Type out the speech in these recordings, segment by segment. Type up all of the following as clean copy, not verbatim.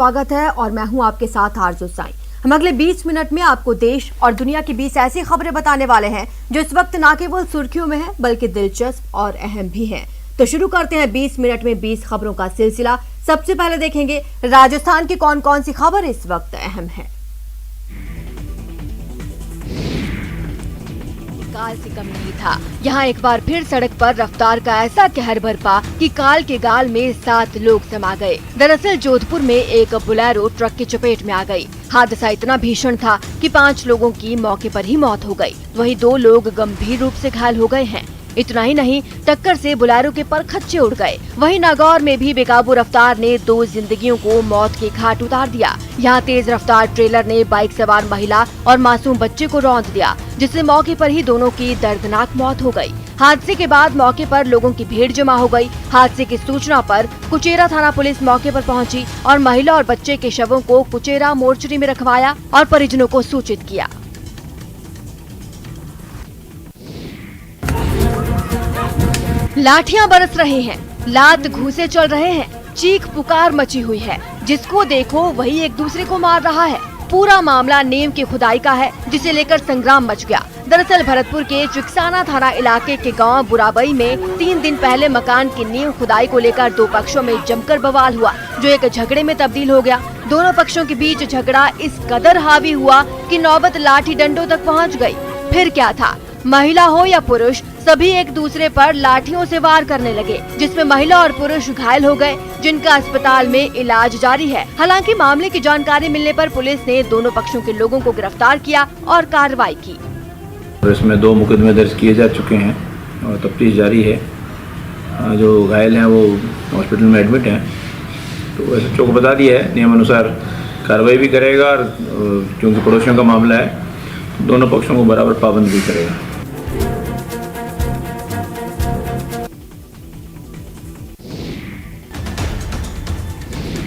स्वागत है और मैं हूं आपके साथ आरजू साईं। हम अगले 20 मिनट में आपको देश और दुनिया की 20 ऐसी खबरें बताने वाले हैं जो इस वक्त ना केवल सुर्खियों में है बल्कि दिलचस्प और अहम भी हैं। तो शुरू करते हैं 20 मिनट में 20 खबरों का सिलसिला। सबसे पहले देखेंगे राजस्थान की कौन कौन सी खबर इस वक्त अहम है। काल से कम नहीं था, यहाँ एक बार फिर सड़क पर रफ्तार का ऐसा कहर बरपा कि काल के गाल में 7 लोग समा गए। दरअसल जोधपुर में एक बोलेरो ट्रक की चपेट में आ गई। हादसा इतना भीषण था कि 5 लोगों की मौके पर ही मौत हो गई, वहीं 2 लोग गंभीर रूप से घायल हो गए हैं। इतना ही नहीं, टक्कर से बोलेरो के पर खच्चे उड़ गए। वहीं नागौर में भी बेकाबू रफ्तार ने 2 जिंदगियों को मौत के घाट उतार दिया। यहाँ तेज रफ्तार ट्रेलर ने बाइक सवार महिला और मासूम बच्चे को रौंद दिया, जिससे मौके पर ही दोनों की दर्दनाक मौत हो गई। हादसे के बाद मौके पर लोगों की भीड़ जमा हो गई। हादसे की सूचना पर कुचेरा थाना पुलिस मौके पर पहुंची और महिला और बच्चे के शवों को कुचेरा मोर्चरी में रखवाया और परिजनों को सूचित किया। लाठियां बरस रहे हैं, लात घूंसे चल रहे हैं, चीख पुकार मची हुई है। जिसको देखो वही एक दूसरे को मार रहा है। पूरा मामला नीम की खुदाई का है, जिसे लेकर संग्राम मच गया। दरअसल भरतपुर के चिकसाना थाना इलाके के गांव बुराबई में 3 दिन पहले मकान की नींव खुदाई को लेकर 2 पक्षों में जमकर बवाल हुआ, जो एक झगड़े में तब्दील हो गया। दोनों पक्षों के बीच झगड़ा इस कदर हावी हुआ कि नौबत लाठी डंडों तक पहुंच गई। फिर क्या था, महिला हो या पुरुष, सभी एक दूसरे पर लाठियों से वार करने लगे, जिसमें महिला और पुरुष घायल हो गए, जिनका अस्पताल में इलाज जारी है। हालांकि मामले की जानकारी मिलने पर पुलिस ने दोनों पक्षों के लोगों को गिरफ्तार किया और कार्रवाई की। इसमें 2 मुकदमे दर्ज किए जा चुके हैं और तफ्तीश जारी है। जो घायल हैं वो हॉस्पिटल में एडमिट हैं, तो एसएचओ को बता दिया है, नियम अनुसार कार्रवाई भी करेगा और क्योंकि पड़ोसियों का मामला है, दोनों पक्षों को बराबर पाबंद भी करेगा।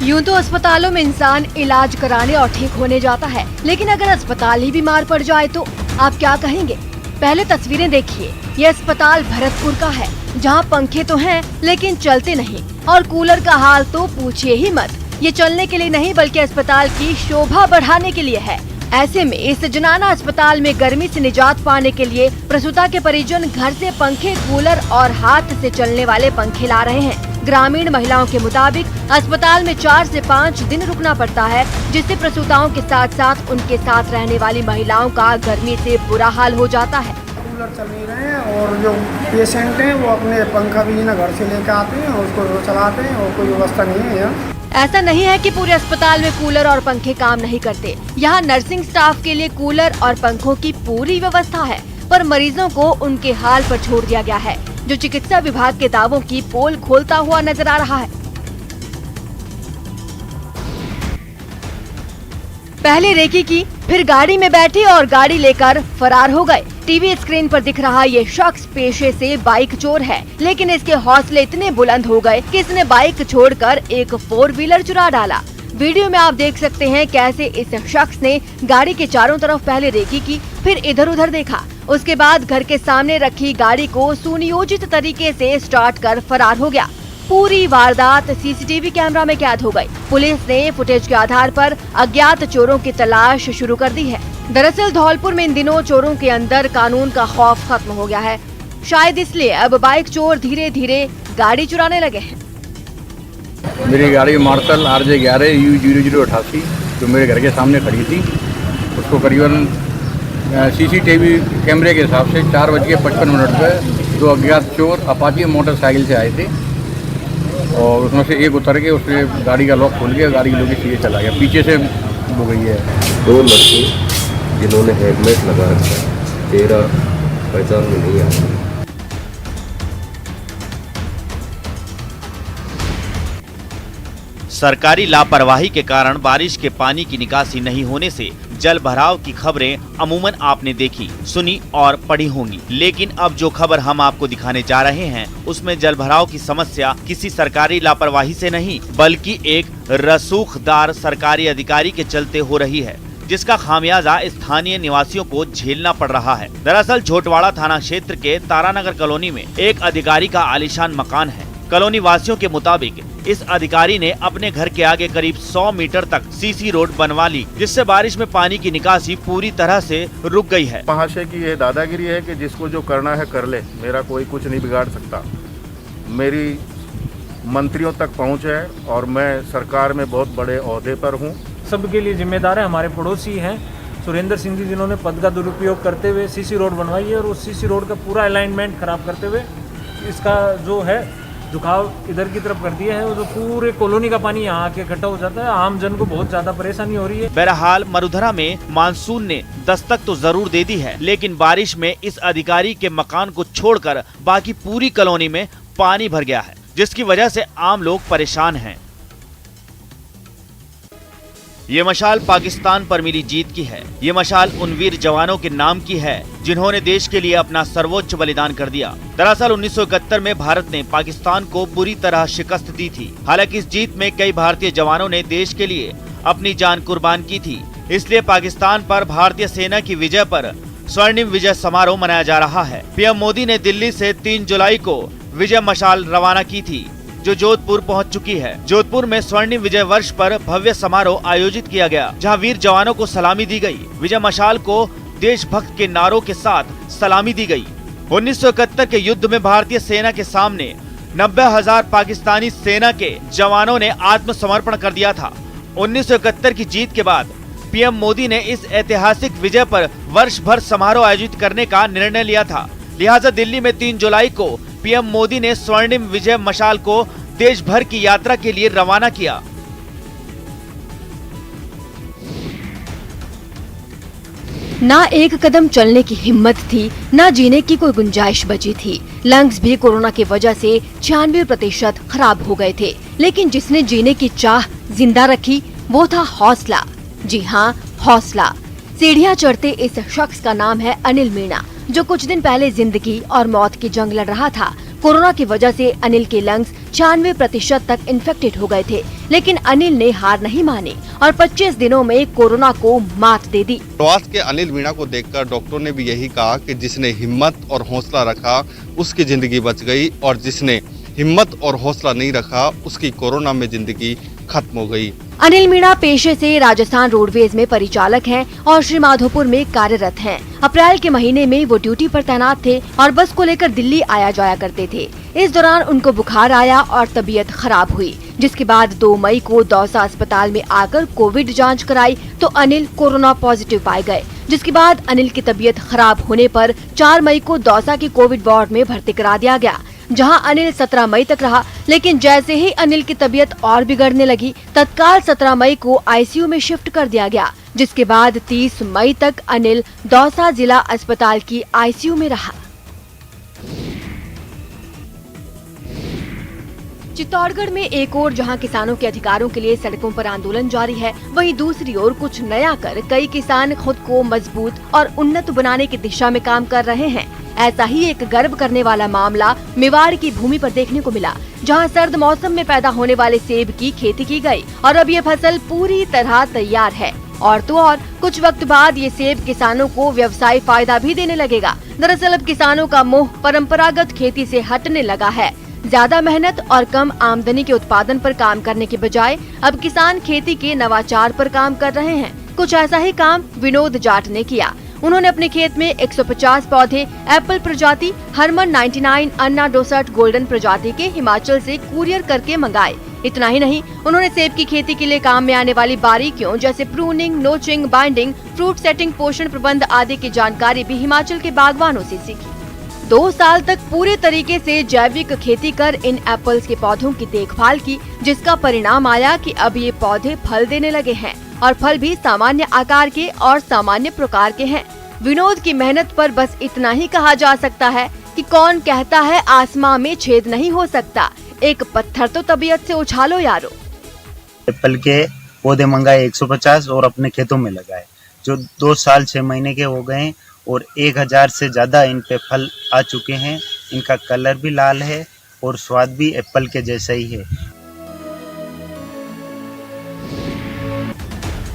यूं तो अस्पतालों में इंसान इलाज कराने और ठीक होने जाता है, लेकिन अगर अस्पताल ही बीमार पड़ जाए तो आप क्या कहेंगे? पहले तस्वीरें देखिए। ये अस्पताल भरतपुर का है, जहां पंखे तो हैं लेकिन चलते नहीं, और कूलर का हाल तो पूछिए ही मत। ये चलने के लिए नहीं बल्कि अस्पताल की शोभा बढ़ाने के लिए है। ऐसे में इस जनाना अस्पताल में गर्मी से निजात पाने के लिए प्रसूता के परिजन घर से पंखे, कूलर और हाथ से चलने वाले पंखे ला रहे हैं। ग्रामीण महिलाओं के मुताबिक अस्पताल में 4 से 5 दिन रुकना पड़ता है, जिससे प्रसूताओं के साथ साथ उनके साथ रहने वाली महिलाओं का गर्मी से बुरा हाल हो जाता है। कूलर चल नहीं रहे हैं और जो पेशेंट हैं वो अपने पंखा भी ना घर से लेकर आते हैं और उसको चलाते हैं और कोई व्यवस्था नहीं है यहाँ। ऐसा नहीं है कि पूरे अस्पताल में कूलर और पंखे काम नहीं करते। यहाँ नर्सिंग स्टाफ के लिए कूलर और पंखों की पूरी व्यवस्था है, पर मरीजों को उनके हाल पर छोड़ दिया गया है, जो चिकित्सा विभाग के दावों की पोल खोलता हुआ नजर आ रहा है। पहले रेकी की, फिर गाड़ी में बैठे और गाड़ी लेकर फरार हो गए। टीवी स्क्रीन पर दिख रहा ये शख्स पेशे से बाइक चोर है, लेकिन इसके हौसले इतने बुलंद हो गए कि इसने बाइक छोड़कर एक 4 व्हीलर चुरा डाला। वीडियो में आप देख सकते हैं कैसे इस शख्स ने गाड़ी के चारों तरफ पहले रेकी की, फिर इधर उधर देखा, उसके बाद घर के सामने रखी गाड़ी को सुनियोजित तरीके से स्टार्ट कर फरार हो गया। पूरी वारदात सीसीटीवी कैमरा में कैद हो गई। पुलिस ने फुटेज के आधार पर अज्ञात चोरों की तलाश शुरू कर दी है। दरअसल धौलपुर में इन दिनों चोरों के अंदर कानून का खौफ खत्म हो गया है। शायद इसलिए अब बाइक चोर धीरे धीरे गाड़ी चुराने लगे हैं। मेरी गाड़ी मार्शल RJ11 U0088 जो मेरे घर के सामने खड़ी थी, उसको करीबन सीसीटीवी कैमरे के हिसाब से 4:55 पे 2 अज्ञात चोर अपाची मोटरसाइकिल से आए थे और उसमें से एक उतर के उसने गाड़ी का लॉक खोल के गाड़ी लोग सीधे चला गया। पीछे से हो गई है। 2 लड़के जिन्होंने हेलमेट लगा रखा है, तेरा पहचान में नहीं आता। सरकारी लापरवाही के कारण बारिश के पानी की निकासी नहीं होने से जल भराव की खबरें अमूमन आपने देखी, सुनी और पढ़ी होंगी, लेकिन अब जो खबर हम आपको दिखाने जा रहे हैं उसमें जल भराव की समस्या किसी सरकारी लापरवाही से नहीं बल्कि एक रसूखदार सरकारी अधिकारी के चलते हो रही है, जिसका खामियाजा स्थानीय निवासियों को झेलना पड़ रहा है। दरअसल झोटवाड़ा थाना क्षेत्र के तारानगर कॉलोनी में एक अधिकारी का आलीशान मकान है। कॉलोनी वासियों के मुताबिक इस अधिकारी ने अपने घर के आगे करीब 100 मीटर तक सीसी रोड बनवा ली, जिससे बारिश में पानी की निकासी पूरी तरह से रुक गई है। महाशय की यह दादागिरी है कि जिसको जो करना है कर ले, मेरा कोई कुछ नहीं बिगाड़ सकता। मेरी मंत्रियों तक पहुंच है और मैं सरकार में बहुत बड़े ओहदे पर हूं। सबके लिए जिम्मेदार है, हमारे पड़ोसी हैं सुरेंद्र सिंह जी, जिन्होंने पद का दुरुपयोग करते हुए सीसी रोड बनवाई है और उस सीसी रोड का पूरा अलाइनमेंट खराब करते हुए इसका जो है झुकाव इधर की तरफ कर दिया है और जो पूरे कॉलोनी का पानी यहाँ आके इकट्ठा हो जाता है। आम जन को बहुत ज्यादा परेशानी हो रही है। बहरहाल मरुधरा में मानसून ने दस्तक तो जरूर दे दी है, लेकिन बारिश में इस अधिकारी के मकान को छोड़कर बाकी पूरी कॉलोनी में पानी भर गया है, जिसकी वजह से आम लोग परेशान हैं। ये मशाल पाकिस्तान पर मिली जीत की है। ये मशाल उन वीर जवानों के नाम की है जिन्होंने देश के लिए अपना सर्वोच्च बलिदान कर दिया। दरअसल 1971 में भारत ने पाकिस्तान को बुरी तरह शिकस्त दी थी। हालांकि इस जीत में कई भारतीय जवानों ने देश के लिए अपनी जान कुर्बान की थी। इसलिए पाकिस्तान पर भारतीय सेना की विजय पर स्वर्णिम विजय समारोह मनाया जा रहा है। पीएम मोदी ने दिल्ली से 3 जुलाई को विजय मशाल रवाना की थी, जो जोधपुर पहुंच चुकी है। जोधपुर में स्वर्णिम विजय वर्ष पर भव्य समारोह आयोजित किया गया, जहां वीर जवानों को सलामी दी गई। विजय मशाल को देशभक्त के नारों के साथ सलामी दी गई। 1971 के युद्ध में भारतीय सेना के सामने 90,000 पाकिस्तानी सेना के जवानों ने आत्मसमर्पण कर दिया था। 1971 की जीत के बाद पीएम मोदी ने इस ऐतिहासिक विजय पर वर्ष भर समारोह आयोजित करने का निर्णय लिया था। लिहाजा दिल्ली में 3 जुलाई को पीएम मोदी ने स्वर्णिम विजय मशाल को देश भर की यात्रा के लिए रवाना किया। ना एक कदम चलने की हिम्मत थी, ना जीने की कोई गुंजाइश बची थी। लंग्स भी कोरोना की वजह से 96% खराब हो गए थे, लेकिन जिसने जीने की चाह जिंदा रखी वो था हौसला। जी हाँ, हौसला। सीढ़ियाँ चढ़ते इस शख्स का नाम है अनिल मीणा, जो कुछ दिन पहले जिंदगी और मौत की जंग लड़ रहा था। कोरोना की वजह से अनिल के लंग्स 96% तक इन्फेक्टेड हो गए थे, लेकिन अनिल ने हार नहीं मानी और 25 दिनों में कोरोना को मात दे दी। प्रवास के अनिल मीणा को देखकर डॉक्टरों ने भी यही कहा कि जिसने हिम्मत और हौसला रखा उसकी जिंदगी बच गई, और जिसने हिम्मत और हौसला नहीं रखा उसकी कोरोना में जिंदगी खत्म हो गई। अनिल मीणा पेशे से राजस्थान रोडवेज में परिचालक हैं और श्रीमाधोपुर में कार्यरत हैं। अप्रैल के महीने में वो ड्यूटी पर तैनात थे और बस को लेकर दिल्ली आया जाया करते थे। इस दौरान उनको बुखार आया और तबीयत खराब हुई, जिसके बाद 2 मई को दौसा अस्पताल में आकर कोविड जांच कराई तो अनिल कोरोना पॉजिटिव पाए गए। जिसके बाद अनिल की तबीयत खराब होने पर 4 मई को दौसा के कोविड वार्ड में भर्ती करा दिया गया, जहां अनिल 17 मई तक रहा। लेकिन जैसे ही अनिल की तबीयत और बिगड़ने लगी, तत्काल 17 मई को आईसीयू में शिफ्ट कर दिया गया, जिसके बाद 30 मई तक अनिल दौसा जिला अस्पताल की आईसीयू में रहा। चित्तौड़गढ़ में एक ओर जहां किसानों के अधिकारों के लिए सड़कों पर आंदोलन जारी है, वहीं दूसरी ओर कुछ नया कर कई किसान खुद को मजबूत और उन्नत बनाने की दिशा में काम कर रहे हैं। ऐसा ही एक गर्व करने वाला मामला मेवाड़ की भूमि पर देखने को मिला, जहां सर्द मौसम में पैदा होने वाले सेब की खेती की गई और अब ये फसल पूरी तरह तैयार है। और तो और कुछ वक्त बाद ये सेब किसानों को व्यवसाय फायदा भी देने लगेगा। दरअसल अब किसानों का मोह परंपरागत खेती से हटने लगा है। ज्यादा मेहनत और कम आमदनी के उत्पादन पर काम करने के बजाय अब किसान खेती के नवाचार पर काम कर रहे हैं। कुछ ऐसा ही काम विनोद जाट ने किया। उन्होंने अपने खेत में 150 पौधे एप्पल प्रजाति, हरमन 99, अन्ना 62 गोल्डन प्रजाति के हिमाचल से कुरियर करके मंगाए। इतना ही नहीं, उन्होंने सेब की खेती के लिए काम में आने वाली बारीकियों जैसे pruning, notching, binding, fruit setting, पोषण प्रबंध आदि की जानकारी भी हिमाचल के बागवानों से सीखी। 2 साल तक पूरे तरीके से जैविक खेती कर इन एप्पल्स के पौधों की देखभाल की, जिसका परिणाम आया कि अब ये पौधे फल देने लगे हैं और फल भी सामान्य आकार के और सामान्य प्रकार के हैं। विनोद की मेहनत पर बस इतना ही कहा जा सकता है कि कौन कहता है आसमां में छेद नहीं हो सकता, एक पत्थर तो तबीयत से उछालो यारो। एप्पल के पौधे मंगाए 150 और अपने खेतों में लगाए, जो 2 साल 6 महीने के हो गए और 1000 से ज्यादा इन पे फल आ चुके हैं। इनका कलर भी लाल है और स्वाद भी एप्पल के जैसा ही है।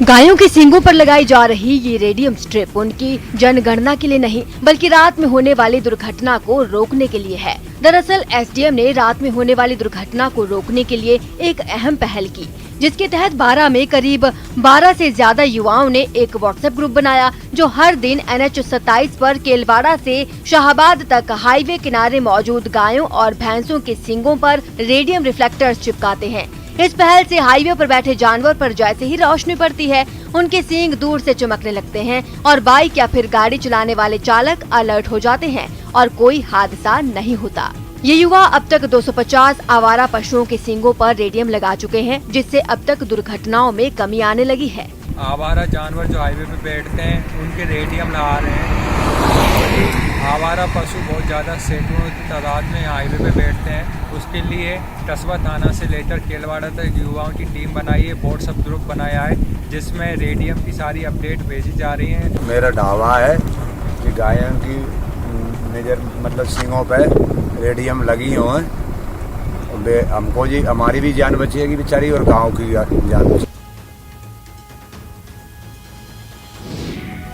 गायों के सींगों पर लगाई जा रही ये रेडियम स्ट्रिप उनकी जनगणना के लिए नहीं बल्कि रात में होने वाली दुर्घटना को रोकने के लिए है। दरअसल एसडीएम ने रात में होने वाली दुर्घटना को रोकने के लिए एक अहम पहल की, जिसके तहत 12 में करीब 12 से ज्यादा युवाओं ने एक व्हाट्सएप ग्रुप बनाया जो हर दिन NH 27 पर केलवाड़ा से शाहबाद तक हाईवे किनारे मौजूद गायों और भैंसों के सींगों पर रेडियम रिफ्लेक्टर्स चिपकाते हैं। इस पहल से हाईवे पर बैठे जानवर पर जैसे ही रोशनी पड़ती है उनके सींग दूर से चमकने लगते हैं और बाइक या फिर गाड़ी चलाने वाले चालक अलर्ट हो जाते हैं और कोई हादसा नहीं होता। ये युवा अब तक 250 आवारा पशुओं के सींगों पर रेडियम लगा चुके हैं, जिससे अब तक दुर्घटनाओं में कमी आने लगी है। आवारा जानवर जो हाईवे पे बैठते हैं उनके रेडियम लगा रहे हैं। आवारा पशु बहुत ज़्यादा सैकड़ों की तादाद में हाईवे पे बैठते हैं। उसके लिए कस्बा थाना से लेकर केलवाड़ा तक युवाओं की टीम बनाई है, व्हाट्सएप ग्रुप बनाया है जिसमें रेडियम की सारी अपडेट भेजी जा रही हैं। मेरा दावा है कि गायों की मेजर मतलब सींगों पे रेडियम लगी हो हमको जी हमारी भी जान बचेगी बेचारी और गाँव की जान बचेगी।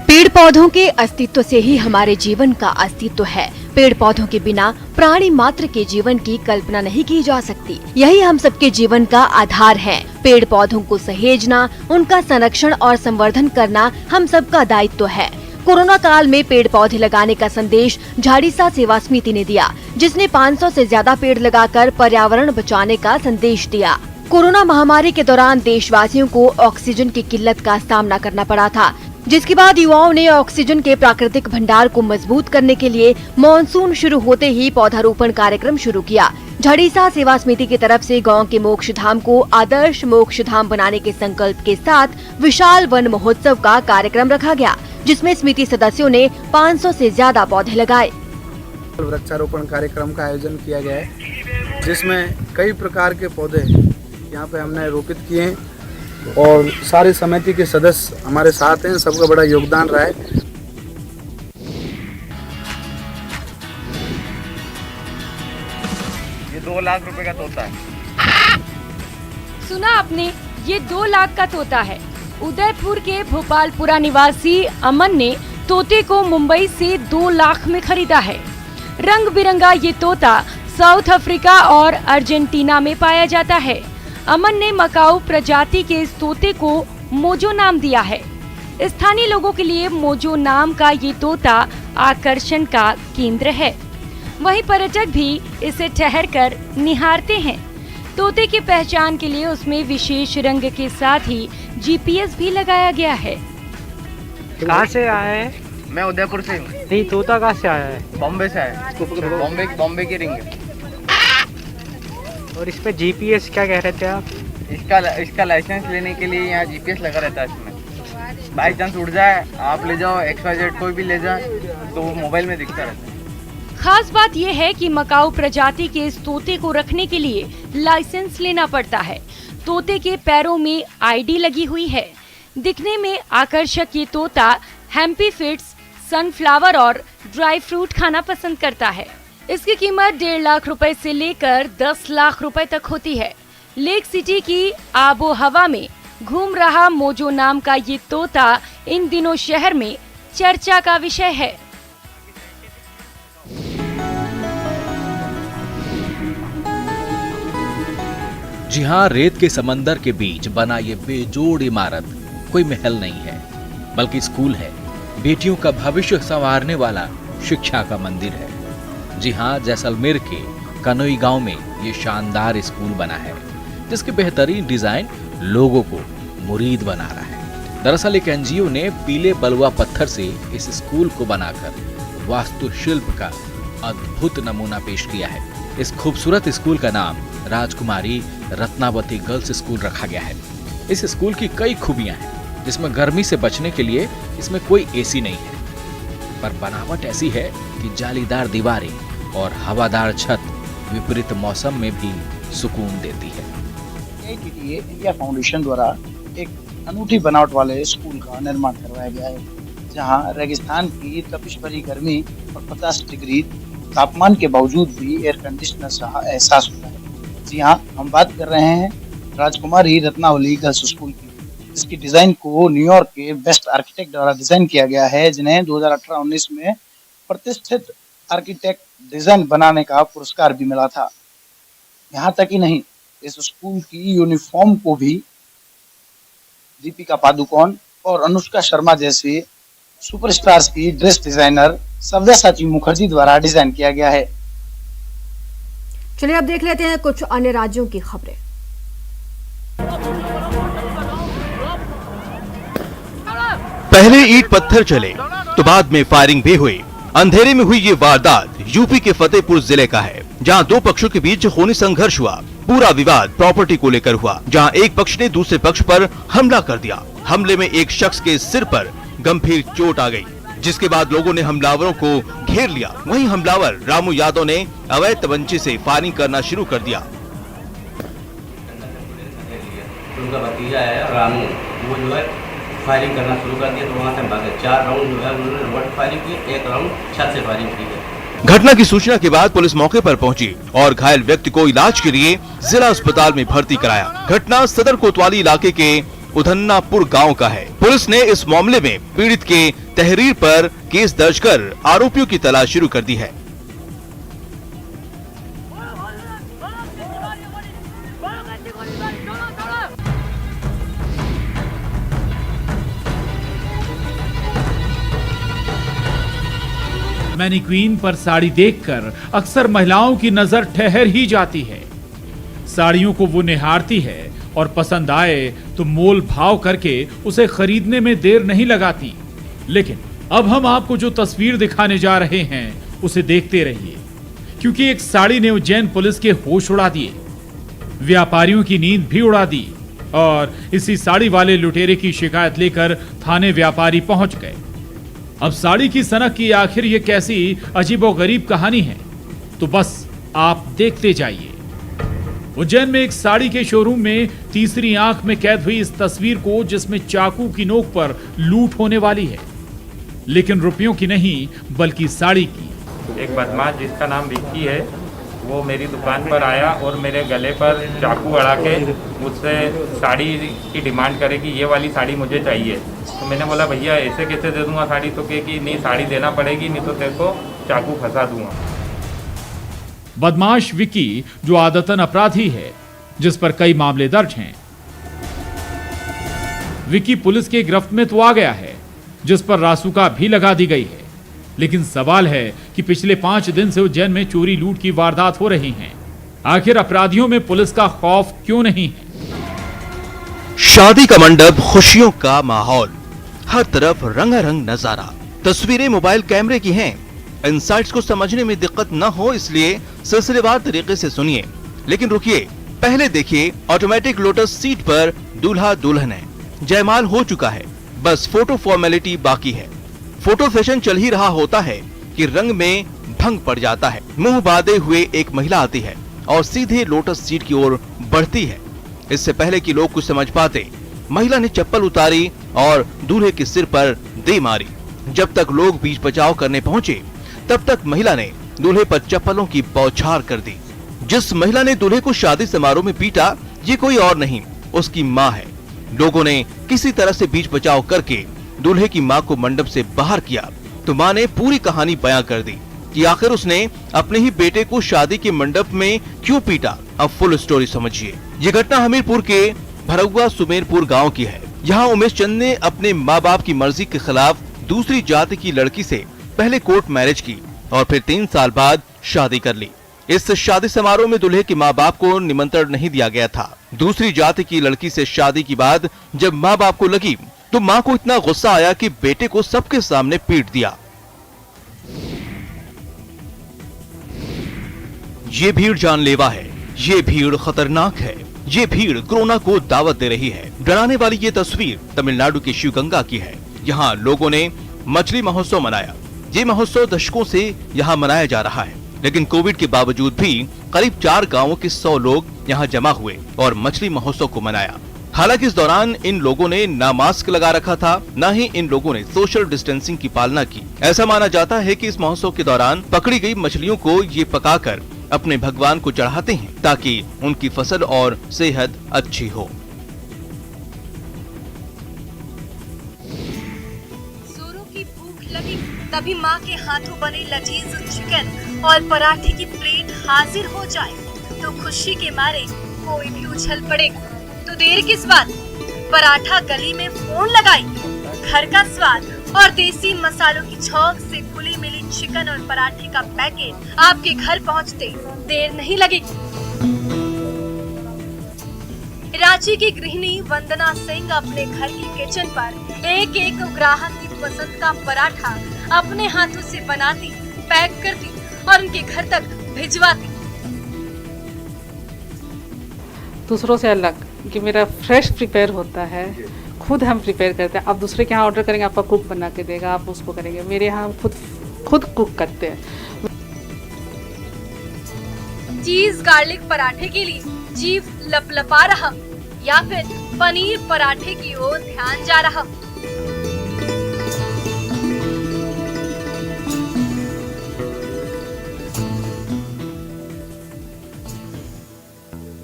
पेड़ पौधों के अस्तित्व से ही हमारे जीवन का अस्तित्व है। पेड़ पौधों के बिना प्राणी मात्र के जीवन की कल्पना नहीं की जा सकती। यही हम सबके जीवन का आधार है। पेड़ पौधों को सहेजना, उनका संरक्षण और संवर्धन करना हम सबका दायित्व है। कोरोना काल में पेड़ पौधे लगाने का संदेश झाड़ीसा सेवा समिति ने दिया, जिसने 500 से ज्यादा पेड़ लगाकर पर्यावरण बचाने का संदेश दिया। कोरोना महामारी के दौरान देशवासियों को ऑक्सीजन की किल्लत का सामना करना पड़ा था, जिसके बाद युवाओं ने ऑक्सीजन के प्राकृतिक भंडार को मजबूत करने के लिए मानसून शुरू होते ही पौधारोपण कार्यक्रम शुरू किया। झाड़ीसा सेवा समिति की तरफ से गांव के मोक्ष धाम को आदर्श मोक्ष धाम बनाने के संकल्प के साथ विशाल वन महोत्सव का कार्यक्रम रखा गया, जिसमें समिति सदस्यों ने 500 से ज्यादा पौधे लगाए। वृक्षारोपण कार्यक्रम का आयोजन किया गया है, जिसमें कई प्रकार के पौधे यहाँ पे हमने रोपित किए हैं और सारे समिति के सदस्य हमारे साथ हैं। सबका बड़ा योगदान रहा है। ये 2 लाख रुपए का तोता है। सुना आपने, ये 2 लाख का तोता है। उदयपुर के भोपालपुरा निवासी अमन ने तोते को मुंबई से 2 लाख में खरीदा है। रंग बिरंगा ये तोता साउथ अफ्रीका और अर्जेंटीना में पाया जाता है। अमन ने मकाऊ प्रजाति के इस तोते को मोजो नाम दिया है। स्थानीय लोगों के लिए मोजो नाम का ये तोता आकर्षण का केंद्र है। वहीं पर्यटक भी इसे ठहरकर निहारते हैं। तोते की पहचान के लिए उसमें विशेष रंग के साथ ही GPS भी लगाया गया है। कहाँ से आया है? मैं उदयपुर से हूँ। नहीं, तोता कहाँ से आया है? बॉम्बे से आया है। बॉम्बे की रिंग। और इस पे GPS क्या कह रहे थे आप? इसका लाइसेंस लेने के लिए यहाँ GPS लगा रहता है। इसमें बाई चांस उड़ जाए, आप ले जाओ, XYZ कोई भी ले जाए तो मोबाइल में दिखता रहता है। खास बात यह है कि मकाऊ प्रजाति के इस तोते को रखने के लिए लाइसेंस लेना पड़ता है। तोते के पैरों में ID लगी हुई है। दिखने में आकर्षक ये तोता हैम्पी फिट्स, सनफ्लावर और ड्राई फ्रूट खाना पसंद करता है। इसकी कीमत 1.5 लाख रुपए से लेकर 10 लाख रुपए तक होती है। लेक सिटी की आबो हवा में घूम रहा मोजो नाम का ये तोता इन दिनों शहर में चर्चा का विषय है। जी हाँ, रेत के समंदर के बीच बना ये बेजोड़ इमारत कोई महल नहीं है, बल्कि स्कूल है। बेटियों का भविष्य संवारने वाला शिक्षा का मंदिर है। जी हाँ, जैसलमेर के कनोई गांव में ये शानदार स्कूल बना है, जिसके बेहतरीन डिजाइन लोगों को मुरीद बना रहा है। दरअसल एक NGO ने पीले बलुआ पत्थर से इस स्कूल को बनाकर वास्तुशिल्प का अद्भुत नमूना पेश किया है। इस खूबसूरत स्कूल का नाम राजकुमारी रत्नावती गर्ल्स स्कूल रखा गया है। इस स्कूल की कई खूबियां हैं, जिसमें गर्मी से बचने के लिए इसमें कोई AC नहीं है, पर बनावट ऐसी है कि जालीदार दीवारें और हवादार छत विपरीत मौसम में भी सुकून देती है। AITTA इंडिया फाउंडेशन द्वारा एक अनूठी बनावट वाले स्कूल का निर्माण करवाया गया है, जहां रेगिस्तान की तपिश भरी गर्मी और 50 डिग्री तापमान के बावजूद भी एयर कंडीशनर का एहसास होता है। जी हाँ, हम बात कर रहे हैं राजकुमारी रत्नावली गर्ल्स स्कूल की। इसकी डिजाइन को न्यूयॉर्क के बेस्ट आर्किटेक्ट द्वारा डिजाइन किया गया है, जिन्हें 2018-19 में प्रतिष्ठित आर्किटेक्ट डिजाइन बनाने का पुरस्कार भी मिला था। यहाँ तक ही नहीं, इस स्कूल की यूनिफॉर्म को भी दीपिका पादुकोण और अनुष्का शर्मा जैसे सुपरस्टार्स की ड्रेस डिजाइनर सव्यसाची मुखर्जी द्वारा डिजाइन किया गया है। चलिए अब देख लेते हैं कुछ अन्य राज्यों की खबरें। पहले ईंट पत्थर चले तो बाद में फायरिंग भी हुई। अंधेरे में हुई ये वारदात यूपी के फतेहपुर जिले का है, जहां दो पक्षों के बीच खूनी संघर्ष हुआ। पूरा विवाद प्रॉपर्टी को लेकर हुआ, जहां एक पक्ष ने दूसरे पक्ष पर हमला कर दिया। हमले में एक शख्स के सिर पर गंभीर चोट आ गई, जिसके बाद लोगों ने हमलावरों को घेर लिया। वहीं हमलावर रामू यादव ने अवैध तमंचे से फायरिंग करना शुरू कर दिया। उनका भतीजा है रामू, वो जो है फायरिंग करना शुरू कर दिया, तो वहाँ से भागे। 4 राउंड जो है उन्होंने रिवर्स फायरिंग की, 1 राउंड छत से फायरिंग की है। घटना की सूचना के बाद पुलिस मौके पर पहुंची और घायल व्यक्ति को इलाज के लिए जिला अस्पताल में भर्ती कराया। घटना सदर कोतवाली इलाके के उधन्नापुर गांव का है। पुलिस ने इस मामले में पीड़ित के तहरीर पर केस दर्ज कर आरोपियों की तलाश शुरू कर दी है। मैनीक्वीन पर साड़ी देखकर अक्सर महिलाओं की नजर ठहर ही जाती है। साड़ियों को वो निहारती है और पसंद आए तो मोल भाव करके उसे खरीदने में देर नहीं लगाती। लेकिन अब हम आपको जो तस्वीर दिखाने जा रहे हैं उसे देखते रहिए, क्योंकि एक साड़ी ने उज्जैन पुलिस के होश उड़ा दिए, व्यापारियों की नींद भी उड़ा दी। और इसी साड़ी वाले लुटेरे की शिकायत लेकर थाने व्यापारी पहुंच गए। अब साड़ी की सनक की आखिर ये कैसी अजीबोगरीब कहानी है, तो बस आप देखते जाइए। उज्जैन में एक साड़ी के शोरूम में तीसरी आंख में कैद हुई इस तस्वीर को, जिसमें चाकू की नोक पर लूट होने वाली है, लेकिन रुपयों की नहीं बल्कि साड़ी की। एक बदमाश जिसका नाम विक्की है, वो मेरी दुकान पर आया और मेरे गले पर चाकू अड़ा के मुझसे साड़ी की डिमांड करे कि ये वाली साड़ी मुझे चाहिए। तो मैंने बोला भैया ऐसे कैसे दे दूंगा साड़ी, तो कहे कि नहीं साड़ी देना पड़ेगी, नहीं तो तेरे को चाकू फंसा दूंगा। बदमाश विक्की जो आदतन अपराधी है, जिस पर कई मामले दर्ज हैं। विक्की पुलिस के गिरफ्त में तो आ गया है, जिस पर रासुका भी लगा दी गई है। लेकिन सवाल है कि पिछले 5 दिन से उज्जैन में चोरी लूट की वारदात हो रही हैं। आखिर अपराधियों में पुलिस का खौफ क्यों नहीं है? शादी का मंडप, खुशियों का माहौल, हर तरफ रंगारंग नजारा। तस्वीरें मोबाइल कैमरे की हैं। इनसाइट्स को समझने में दिक्कत न हो इसलिए सिलसिलेवार तरीके से सुनिए। लेकिन रुकिए, पहले देखिए ऑटोमेटिक लोटस सीट पर दूल्हा दुल्हन है। जयमाल हो चुका है, बस फोटो फॉर्मेलिटी बाकी है। फोटो सेशन चल ही रहा होता है कि रंग में भंग पड़ जाता है। मुंह बांधे हुए एक महिला आती है और सीधे लोटस सीट की ओर बढ़ती है। इससे पहले कि लोग कुछ समझ पाते, महिला ने चप्पल उतारी और दूल्हे के सिर पर दे मारी। जब तक लोग बीच बचाव करने पहुंचे, तब तक महिला ने दूल्हे पर चप्पलों की बौछार कर दी। जिस महिला ने दूल्हे को शादी समारोह में पीटा, ये कोई और नहीं, उसकी माँ है। लोगों ने किसी तरह से बीच बचाव करके दूल्हे की मां को मंडप से बाहर किया, तो मां ने पूरी कहानी बयां कर दी कि आखिर उसने अपने ही बेटे को शादी के मंडप में क्यों पीटा। अब फुल स्टोरी समझिए। ये घटना हमीरपुर के भरौआ सुमेरपुर गांव की है। यहाँ उमेश चंद ने अपने माँ बाप की मर्जी के खिलाफ दूसरी जाति की लड़की से पहले कोर्ट मैरिज की और फिर 3 साल बाद शादी कर ली। इस शादी समारोह में दूल्हे के माँ बाप को निमंत्रण नहीं दिया गया था। दूसरी जाति की लड़की से शादी के बाद जब माँ बाप को लगी तो मां को इतना गुस्सा आया कि बेटे को सबके सामने पीट दिया। ये भीड़ जानलेवा है, ये भीड़ खतरनाक है, ये भीड़ कोरोना को दावत दे रही है। डराने वाली ये तस्वीर तमिलनाडु के शिवगंगा की है। यहाँ लोगों ने मछली महोत्सव मनाया। ये महोत्सव दशकों से यहाँ मनाया जा रहा है, लेकिन कोविड के बावजूद भी करीब 4 गांवों के 100 लोग यहाँ जमा हुए और मछली महोत्सव को मनाया। हालांकि इस दौरान इन लोगों ने ना मास्क लगा रखा था, न ही इन लोगों ने सोशल डिस्टेंसिंग की पालना की। ऐसा माना जाता है कि इस महोत्सव के दौरान पकड़ी गई मछलियों को ये पकाकर अपने भगवान को चढ़ाते हैं, ताकि उनकी फसल और सेहत अच्छी हो। तभी माँ के हाथों बने लजीज चिकन और पराठे की प्लेट हाजिर हो जाए तो खुशी के मारे कोई भी उछल पड़ेगा। तो देर किस बात, पराठा गली में फोन लगाई, घर का स्वाद और देसी मसालों की छौंक से खुली मिली चिकन और पराठे का पैकेट आपके घर पहुंचते देर नहीं लगेगी। रांची की गृहिणी वंदना सिंह अपने घर की किचन पर एक एक ग्राहक की पसंद का पराठा अपने हाथों से बनाती, पैक करती और उनके घर तक भिजवाती। दूसरों से अलग कि मेरा फ्रेश प्रिपेयर होता है, खुद हम प्रिपेयर करते हैं। आप दूसरे के यहाँ ऑर्डर करेंगे, आपका कुक बना के देगा, आप उसको करेंगे। मेरे यहाँ खुद कुक करते हैं। चीज गार्लिक पराठे के लिए जीभ लपलपा रहा या फिर पनीर पराठे की ओर ध्यान जा रहा।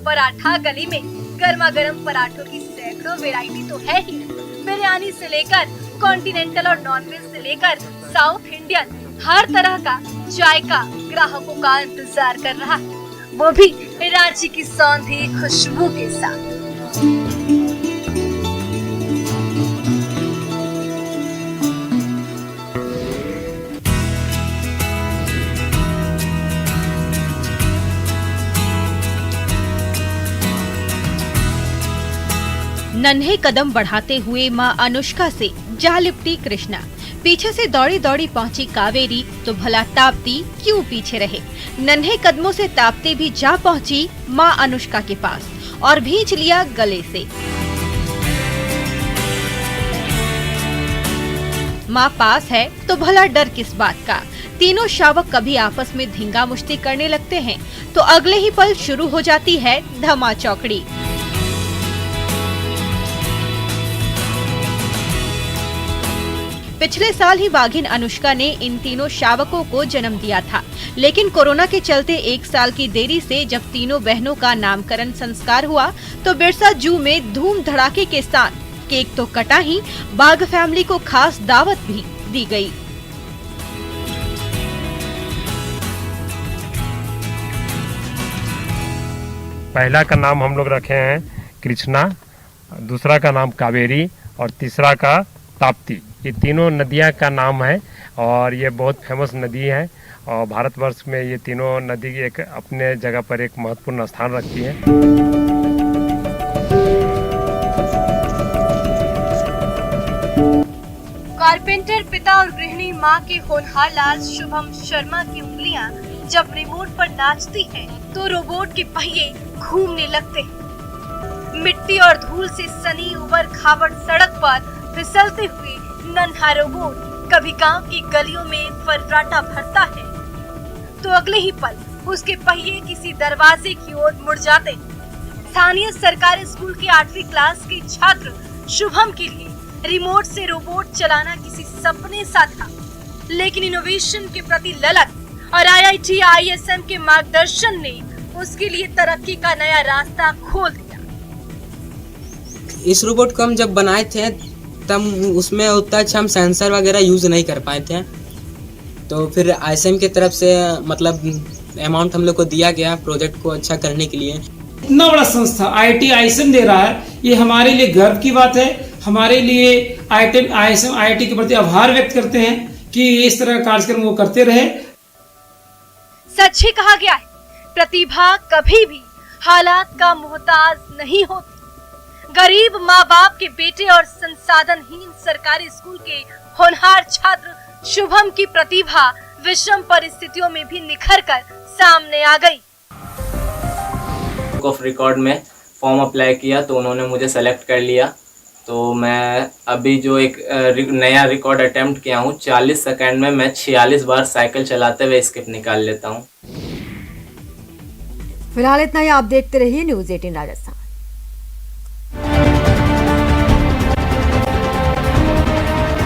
पराठा गली में गर्मा गर्म पराठों की सैकड़ों वैरायटी तो है ही। बिरयानी से लेकर कॉन्टिनेंटल और नॉनवेज से लेकर साउथ इंडियन, हर तरह का जायका ग्राहकों का इंतजार कर रहा है, वो भी रांची की सौंधी खुशबू के साथ। नन्हे कदम बढ़ाते हुए मां अनुष्का से जा लिपटी कृष्णा। पीछे से दौड़ी दौड़ी पहुंची कावेरी तो भला ताप्ती क्यों पीछे रहे। नन्हे कदमों से ताप्ती भी जा पहुंची मां अनुष्का के पास और भींच लिया गले से। मां पास है तो भला डर किस बात का। तीनों शावक कभी आपस में धींगा मुश्ती करने लगते हैं तो अगले ही पल शुरू हो जाती है धमा चौकड़ी। पिछले साल ही बाघिन अनुष्का ने इन तीनों शावकों को जन्म दिया था, लेकिन कोरोना के चलते 1 साल की देरी से जब तीनों बहनों का नामकरण संस्कार हुआ तो बिरसा जू में धूम धड़ाके के साथ केक तो कटा ही, बाघ फैमिली को खास दावत भी दी गई। पहला का नाम हम लोग रखे हैं कृष्णा, दूसरा का नाम कावेरी और तीसरा का ताप्ती। ये तीनों नदियाँ का नाम है और ये बहुत फेमस नदी है और भारतवर्ष में ये तीनों नदी एक अपने जगह पर एक महत्वपूर्ण स्थान रखती है। कारपेंटर पिता और गृहिणी मां के होनहार लाल शुभम शर्मा की उंगलियां जब रिमोट पर नाचती हैं, तो रोबोट के पहिए घूमने लगते हैं। मिट्टी और धूल से सनी उबड़ खाबड़ सड़क पर फिसलते हुए नन्हा रोबोट कभी गांव की गलियों में फर्राटा भरता है तो अगले ही पल उसके पहिए किसी दरवाजे की ओर मुड़ जाते। स्थानीय सरकारी स्कूल के 8वीं क्लास के छात्र शुभम के लिए रिमोट से रोबोट चलाना किसी सपने सा था, लेकिन इनोवेशन के प्रति ललक और IIT ISM के मार्गदर्शन ने उसके लिए तरक्की का नया रास्ता खोल दिया। इस रोबोट को हम जब बनाए थे तब उसमें उतना अच्छा हम सेंसर वगैरह यूज नहीं कर पाए थे, तो फिर ISM की तरफ से मतलब अमाउंट हम लोग को दिया गया प्रोजेक्ट को अच्छा करने के लिए। इतना बड़ा संस्था IIT ISM दे रहा है, ये हमारे लिए गर्व की बात है। हमारे लिए ISM IIT के प्रति आभार व्यक्त करते हैं कि इस तरह का कार्यक्रम वो करते रहे। सच ही कहा गया है, प्रतिभा कभी भी हालात का मोहताज नहीं होती। गरीब माँ बाप के बेटे और संसाधनहीन सरकारी स्कूल के होनहार छात्र शुभम की प्रतिभा विषम परिस्थितियों में भी निखर कर सामने आ गई। बुक ऑफ रिकॉर्ड में फॉर्म अप्लाई किया तो उन्होंने मुझे सेलेक्ट कर लिया, तो मैं अभी जो एक नया रिकॉर्ड अटेम्प्ट किया हूँ 40 सेकंड में मैं 46 बार साइकिल चलाते हुए स्किप निकाल लेता हूँ। फिलहाल इतना ही। आप देखते रहिए न्यूज़ 18 राजस्थान।